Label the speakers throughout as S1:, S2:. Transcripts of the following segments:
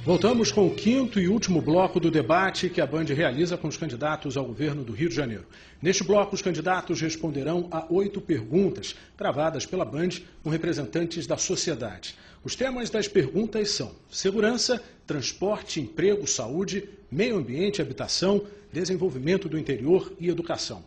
S1: Voltamos com o quinto e último bloco do debate que a Band realiza com os candidatos ao governo do Rio de Janeiro. Neste bloco, os candidatos responderão a 8 perguntas gravadas pela Band com representantes da sociedade. Os temas das perguntas são segurança, transporte, emprego, saúde, meio ambiente, habitação, desenvolvimento do interior e educação.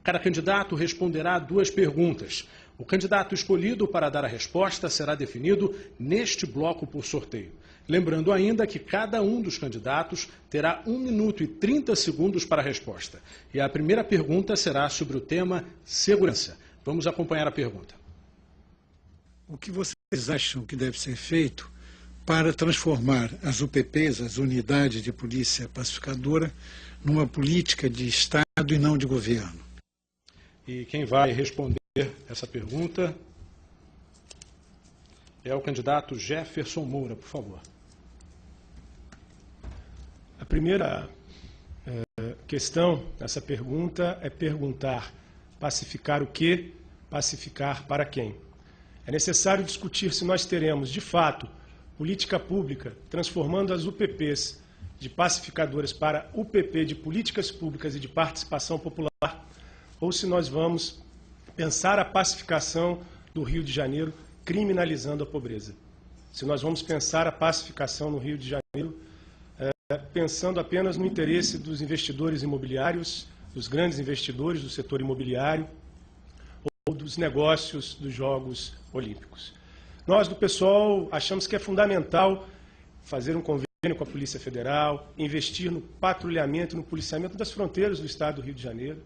S1: Cada candidato responderá a 2 perguntas. O candidato escolhido para dar a resposta será definido neste bloco por sorteio. Lembrando ainda que cada um dos candidatos terá 1 minuto e 30 segundos para a resposta. E a primeira pergunta será sobre o tema segurança. Vamos acompanhar a pergunta.
S2: O que vocês acham que deve ser feito para transformar as UPPs, as Unidades de Polícia Pacificadora, numa política de Estado e não de governo?
S1: E quem vai responder essa pergunta é o candidato Jefferson Moura, por favor.
S3: A primeira questão dessa pergunta é perguntar: pacificar o quê? Pacificar para quem? É necessário discutir se nós teremos, de fato, política pública transformando as UPPs de pacificadoras para UPP de políticas públicas e de participação popular, ou se nós vamos pensar a pacificação do Rio de Janeiro criminalizando a pobreza. Se nós vamos pensar a pacificação no Rio de Janeiro pensando apenas no interesse dos investidores imobiliários, dos grandes investidores do setor imobiliário ou dos negócios dos Jogos Olímpicos. Nós, do PSOL, achamos que é fundamental fazer um convênio com a Polícia Federal, investir no patrulhamento, no policiamento das fronteiras do Estado do Rio de Janeiro.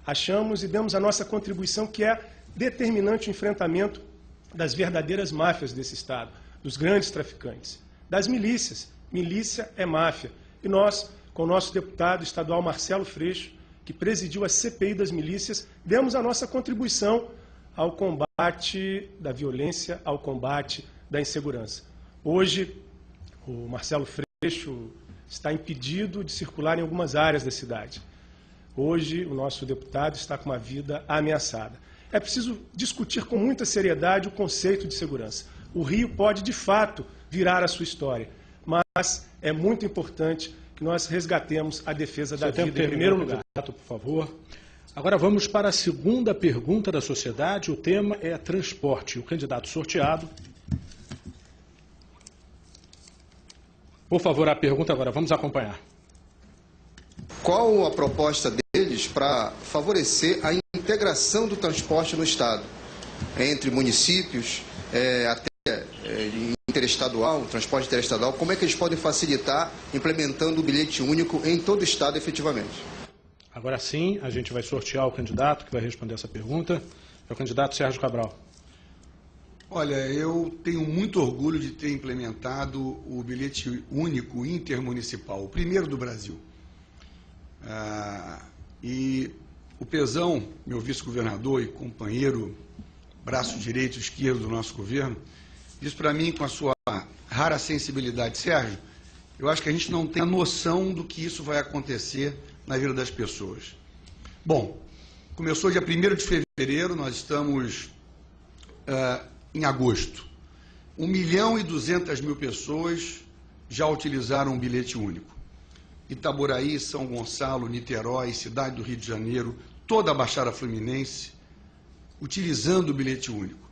S3: Achamos e damos a nossa contribuição, que é determinante o enfrentamento das verdadeiras máfias desse Estado, dos grandes traficantes, das milícias. Milícia é máfia. E nós, com o nosso deputado estadual Marcelo Freixo, que presidiu a CPI das milícias, demos a nossa contribuição ao combate da violência, ao combate da insegurança. Hoje, o Marcelo Freixo está impedido de circular em algumas áreas da cidade. Hoje, o nosso deputado está com uma vida ameaçada. É preciso discutir com muita seriedade o conceito de segurança. O Rio pode, de fato, virar a sua história, mas é muito importante que nós resgatemos a defesa da vida em primeiro lugar.
S1: Por favor. Agora vamos para a segunda pergunta da sociedade. O tema é transporte. O candidato sorteado. Por favor, a pergunta agora. Vamos acompanhar.
S4: Qual a proposta deles para favorecer a integração do transporte no Estado? Entre municípios, até interestadual, transporte interestadual, como é que eles podem facilitar implementando o bilhete único em todo o Estado efetivamente?
S1: Agora sim, a gente vai sortear o candidato que vai responder essa pergunta. É o candidato Sérgio Cabral.
S5: Olha, eu tenho muito orgulho de ter implementado o bilhete único intermunicipal, o primeiro do Brasil. E o Pezão, meu vice-governador e companheiro, braço direito e esquerdo do nosso governo, disse para mim, com a sua rara sensibilidade: Sérgio, eu acho que a gente não tem a noção do que isso vai acontecer na vida das pessoas. Bom, começou dia 1º de fevereiro, nós estamos em agosto. 1.200.000 pessoas já utilizaram o bilhete único. Itaboraí, São Gonçalo, Niterói, cidade do Rio de Janeiro, toda a Baixada Fluminense, utilizando o bilhete único.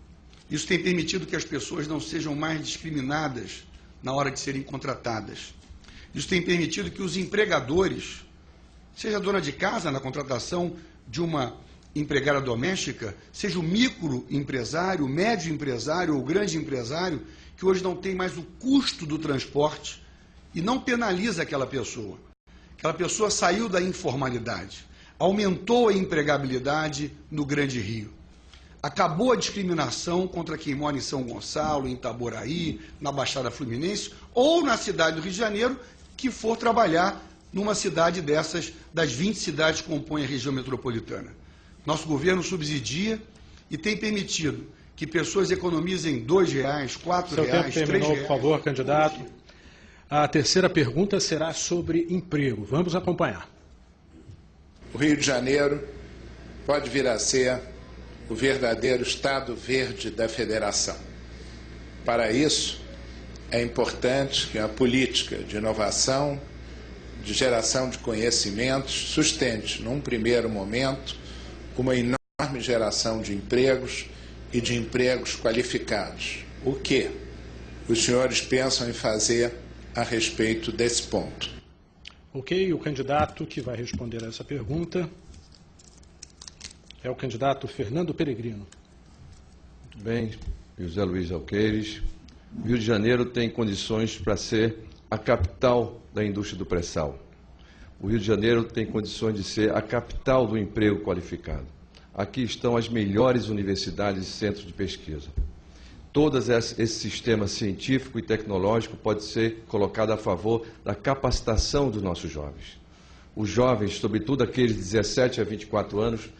S5: Isso tem permitido que as pessoas não sejam mais discriminadas na hora de serem contratadas. Isso tem permitido que os empregadores, seja a dona de casa na contratação de uma empregada doméstica, seja o microempresário, o médio empresário ou o grande empresário, que hoje não tem mais o custo do transporte e não penaliza aquela pessoa. Aquela pessoa saiu da informalidade, aumentou a empregabilidade no Grande Rio. Acabou a discriminação contra quem mora em São Gonçalo, em Itaboraí, na Baixada Fluminense ou na cidade do Rio de Janeiro, que for trabalhar numa cidade dessas, das 20 cidades que compõem a região metropolitana. Nosso governo subsidia e tem permitido que pessoas economizem R$ 2, R$ 4,
S1: R$ 3. Terminou,
S5: por
S1: favor, candidato. A terceira pergunta será sobre emprego. Vamos acompanhar.
S6: O Rio de Janeiro pode vir a ser o verdadeiro Estado verde da Federação. Para isso, é importante que a política de inovação, de geração de conhecimentos, sustente, num primeiro momento, uma enorme geração de empregos e de empregos qualificados. O que os senhores pensam em fazer a respeito desse ponto?
S1: Ok, o candidato que vai responder a essa pergunta é o candidato Fernando Peregrino.
S7: Muito bem, José Luiz Alqueires. O Rio de Janeiro tem condições para ser a capital da indústria do pré-sal. O Rio de Janeiro tem condições de ser a capital do emprego qualificado. Aqui estão as melhores universidades e centros de pesquisa. Todo esse sistema científico e tecnológico pode ser colocado a favor da capacitação dos nossos jovens. Os jovens, sobretudo aqueles de 17 a 24 anos,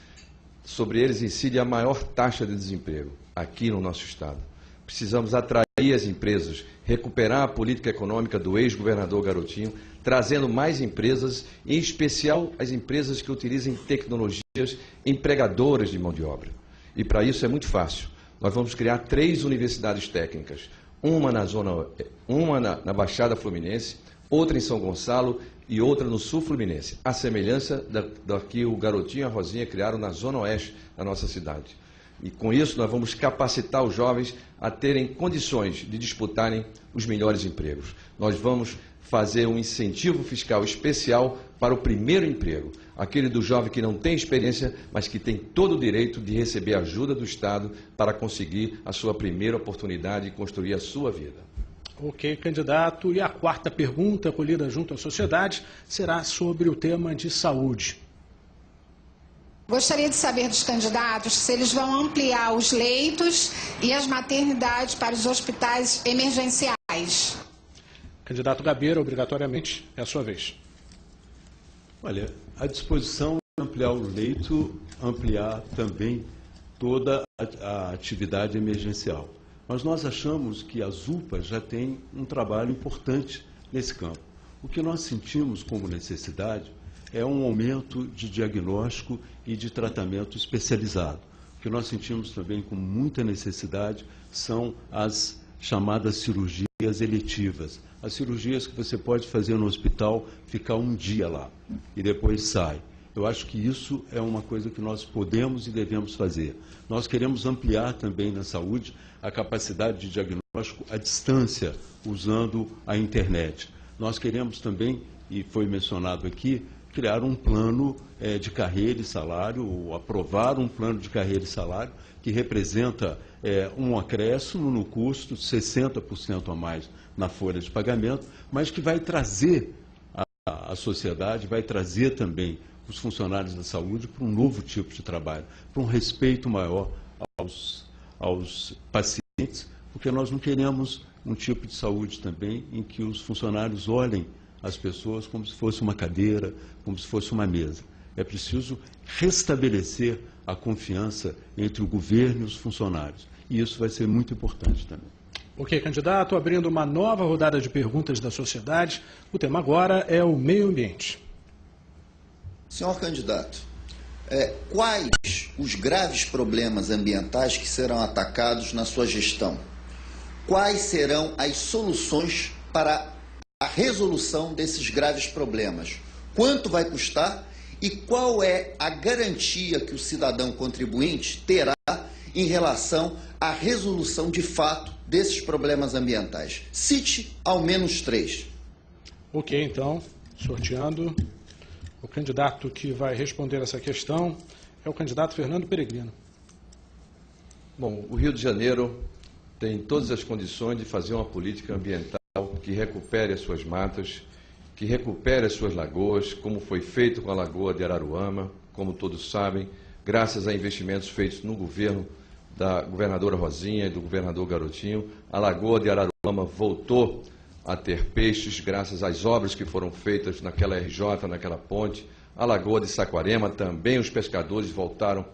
S7: sobre eles incide a maior taxa de desemprego aqui no nosso estado. Precisamos atrair as empresas, recuperar a política econômica do ex-governador Garotinho, trazendo mais empresas, em especial as empresas que utilizem tecnologias empregadoras de mão de obra. E para isso é muito fácil. Nós vamos criar 3 universidades técnicas, uma na Baixada Fluminense, outra em São Gonçalo e outra no Sul Fluminense, à semelhança da que o Garotinho e a Rosinha criaram na Zona Oeste da nossa cidade. E com isso nós vamos capacitar os jovens a terem condições de disputarem os melhores empregos. Nós vamos fazer um incentivo fiscal especial para o primeiro emprego, aquele do jovem que não tem experiência, mas que tem todo o direito de receber ajuda do Estado para conseguir a sua primeira oportunidade e construir a sua vida.
S1: Ok, candidato. E a quarta pergunta, colhida junto à sociedade, será sobre o tema de saúde.
S8: Gostaria de saber dos candidatos se eles vão ampliar os leitos e as maternidades para os hospitais emergenciais.
S1: Candidato Gabeira, obrigatoriamente, é a sua vez.
S9: Olha, a disposição é ampliar o leito, ampliar também toda a atividade emergencial. Mas nós achamos que as UPAs já têm um trabalho importante nesse campo. O que nós sentimos como necessidade é um aumento de diagnóstico e de tratamento especializado. O que nós sentimos também com muita necessidade são as chamadas cirurgias eletivas. As cirurgias que você pode fazer no hospital, ficar um dia lá e depois sai. Eu acho que isso é uma coisa que nós podemos e devemos fazer. Nós queremos ampliar também na saúde a capacidade de diagnóstico à distância, usando a internet. Nós queremos também, e foi mencionado aqui, criar um plano de carreira e salário, ou aprovar um plano de carreira e salário, que representa um acréscimo no custo, 60% a mais na folha de pagamento, mas que vai trazer a sociedade, vai trazer também os funcionários da saúde para um novo tipo de trabalho, para um respeito maior aos pacientes, porque nós não queremos um tipo de saúde também em que os funcionários olhem as pessoas como se fosse uma cadeira, como se fosse uma mesa. É preciso restabelecer a confiança entre o governo e os funcionários. E isso vai ser muito importante também.
S1: Ok, candidato, abrindo uma nova rodada de perguntas da sociedade. O tema agora é o meio ambiente.
S10: Senhor candidato, quais os graves problemas ambientais que serão atacados na sua gestão? Quais serão as soluções para a resolução desses graves problemas? Quanto vai custar e qual é a garantia que o cidadão contribuinte terá em relação à resolução de fato desses problemas ambientais? Cite ao menos 3.
S1: Ok, então, sorteando. O candidato que vai responder essa questão é o candidato Fernando Peregrino.
S7: Bom, o Rio de Janeiro tem todas as condições de fazer uma política ambiental que recupere as suas matas, que recupere as suas lagoas, como foi feito com a Lagoa de Araruama, como todos sabem, graças a investimentos feitos no governo da governadora Rosinha e do governador Garotinho. A Lagoa de Araruama voltou a ter peixes graças às obras que foram feitas naquela RJ, naquela ponte. A Lagoa de Saquarema também os pescadores voltaram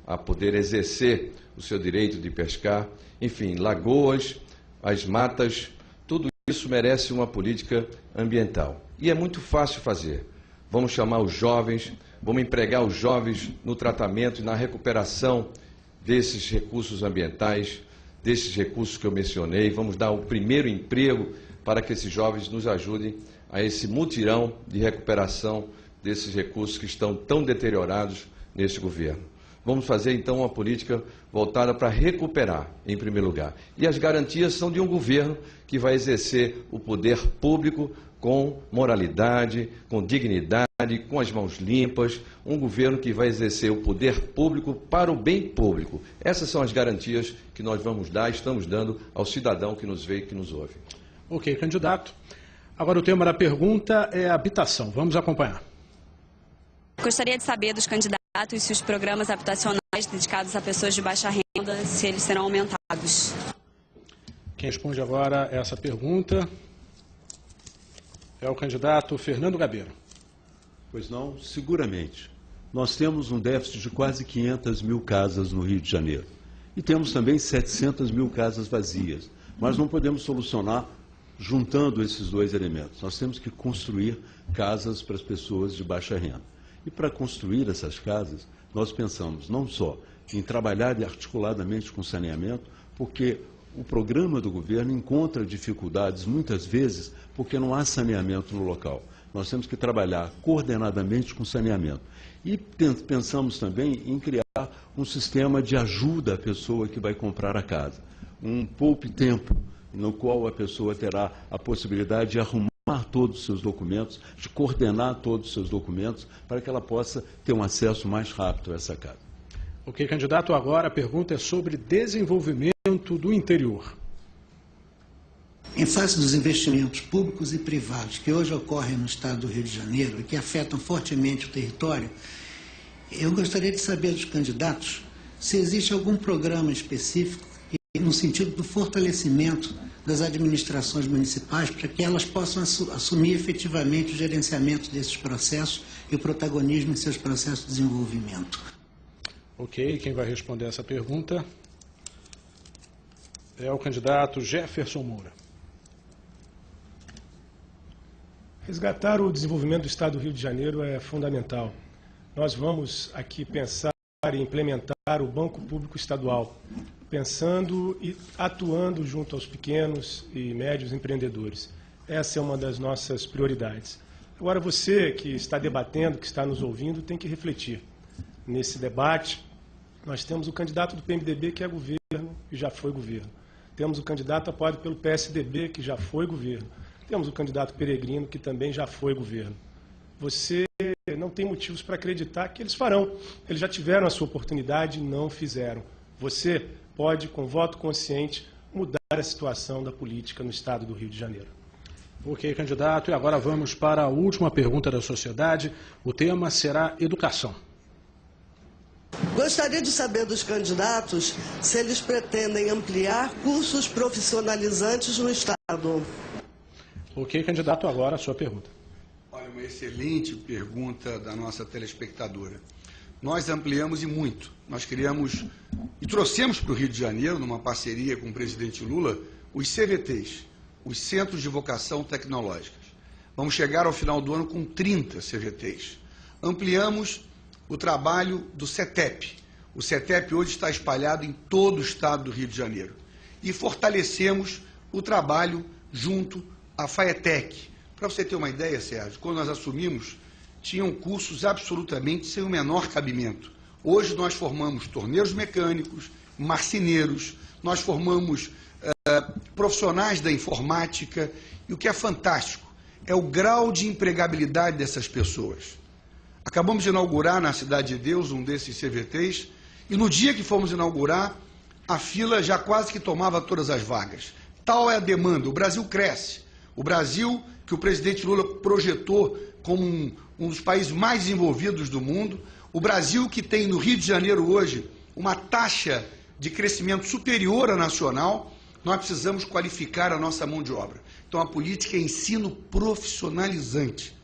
S7: a poder exercer o seu direito de pescar. Enfim, lagoas, as matas, tudo isso merece uma política ambiental. E é muito fácil fazer. Vamos chamar os jovens, vamos empregar os jovens no tratamento e na recuperação desses recursos ambientais. desses recursos que eu mencionei, vamos dar o primeiro emprego para que esses jovens nos ajudem a esse mutirão de recuperação desses recursos que estão tão deteriorados neste governo. Vamos fazer, então, uma política voltada para recuperar, em primeiro lugar. E as garantias são de um governo que vai exercer o poder público com moralidade, com dignidade, com as mãos limpas, um governo que vai exercer o poder público para o bem público. Essas são as garantias que nós vamos dar, estamos dando ao cidadão que nos vê e que nos ouve.
S1: Ok, candidato. Agora o tema da pergunta é habitação. Vamos acompanhar.
S11: Gostaria de saber dos candidatos se os programas habitacionais dedicados a pessoas de baixa renda, se eles serão aumentados.
S1: Quem responde agora essa pergunta é o candidato Fernando Gabeira.
S9: Pois não, seguramente. Nós temos um déficit de quase 500 mil casas no Rio de Janeiro. E temos também 700 mil casas vazias. Mas não podemos solucionar juntando esses dois elementos. Nós temos que construir casas para as pessoas de baixa renda. E para construir essas casas, nós pensamos não só em trabalhar articuladamente com saneamento, porque o programa do governo encontra dificuldades, muitas vezes, porque não há saneamento no local. Nós temos que trabalhar coordenadamente com saneamento. E pensamos também em criar um sistema de ajuda à pessoa que vai comprar a casa. Um poupe-tempo, no qual a pessoa terá a possibilidade de arrumar todos os seus documentos, de coordenar todos os seus documentos, para que ela possa ter um acesso mais rápido a essa casa.
S1: Ok, candidato, agora a pergunta é sobre desenvolvimento do interior.
S12: Em face dos investimentos públicos e privados que hoje ocorrem no estado do Rio de Janeiro e que afetam fortemente o território, eu gostaria de saber dos candidatos se existe algum programa específico no sentido do fortalecimento das administrações municipais para que elas possam assumir efetivamente o gerenciamento desses processos e o protagonismo em seus processos de desenvolvimento.
S1: Ok, quem vai responder essa pergunta é o candidato Jefferson Moura.
S3: Resgatar o desenvolvimento do Estado do Rio de Janeiro é fundamental. Nós vamos aqui pensar e implementar o Banco Público Estadual, pensando e atuando junto aos pequenos e médios empreendedores. Essa é uma das nossas prioridades. Agora, você que está debatendo, que está nos ouvindo, tem que refletir. Nesse debate, nós temos o candidato do PMDB, que é governo e já foi governo. Temos o candidato apoiado pelo PSDB, que já foi governo. Temos o candidato Peregrino, que também já foi governo. Você não tem motivos para acreditar que eles farão. Eles já tiveram a sua oportunidade e não fizeram. Você pode, com voto consciente, mudar a situação da política no estado do Rio de Janeiro.
S1: Ok, candidato. E agora vamos para a última pergunta da sociedade. O tema será educação.
S13: Gostaria de saber dos candidatos se eles pretendem ampliar cursos profissionalizantes no estado.
S1: Ok, candidato, agora a sua pergunta.
S5: Olha, uma excelente pergunta da nossa telespectadora. Nós ampliamos e muito. Nós criamos e trouxemos para o Rio de Janeiro, numa parceria com o presidente Lula, os CVTs, os Centros de Vocação Tecnológicas. Vamos chegar ao final do ano com 30 CVTs. Ampliamos o trabalho do CETEP. O CETEP hoje está espalhado em todo o estado do Rio de Janeiro. E fortalecemos o trabalho junto à FAETEC. Para você ter uma ideia, Sérgio, quando nós assumimos, tinham cursos absolutamente sem o menor cabimento. Hoje nós formamos torneiros mecânicos, marceneiros, nós formamos profissionais da informática, e o que é fantástico é o grau de empregabilidade dessas pessoas. Acabamos de inaugurar na Cidade de Deus um desses CVTs, e no dia que fomos inaugurar, a fila já quase que tomava todas as vagas. Tal é a demanda, o Brasil cresce. O Brasil, que o presidente Lula projetou como um dos países mais desenvolvidos do mundo, o Brasil que tem no Rio de Janeiro hoje uma taxa de crescimento superior à nacional, nós precisamos qualificar a nossa mão de obra. Então a política é ensino profissionalizante.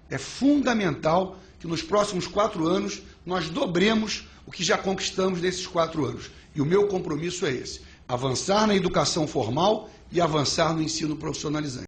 S5: É fundamental que nos próximos 4 anos nós dobremos o que já conquistamos nesses 4 anos. E o meu compromisso é esse: avançar na educação formal e avançar no ensino profissionalizante.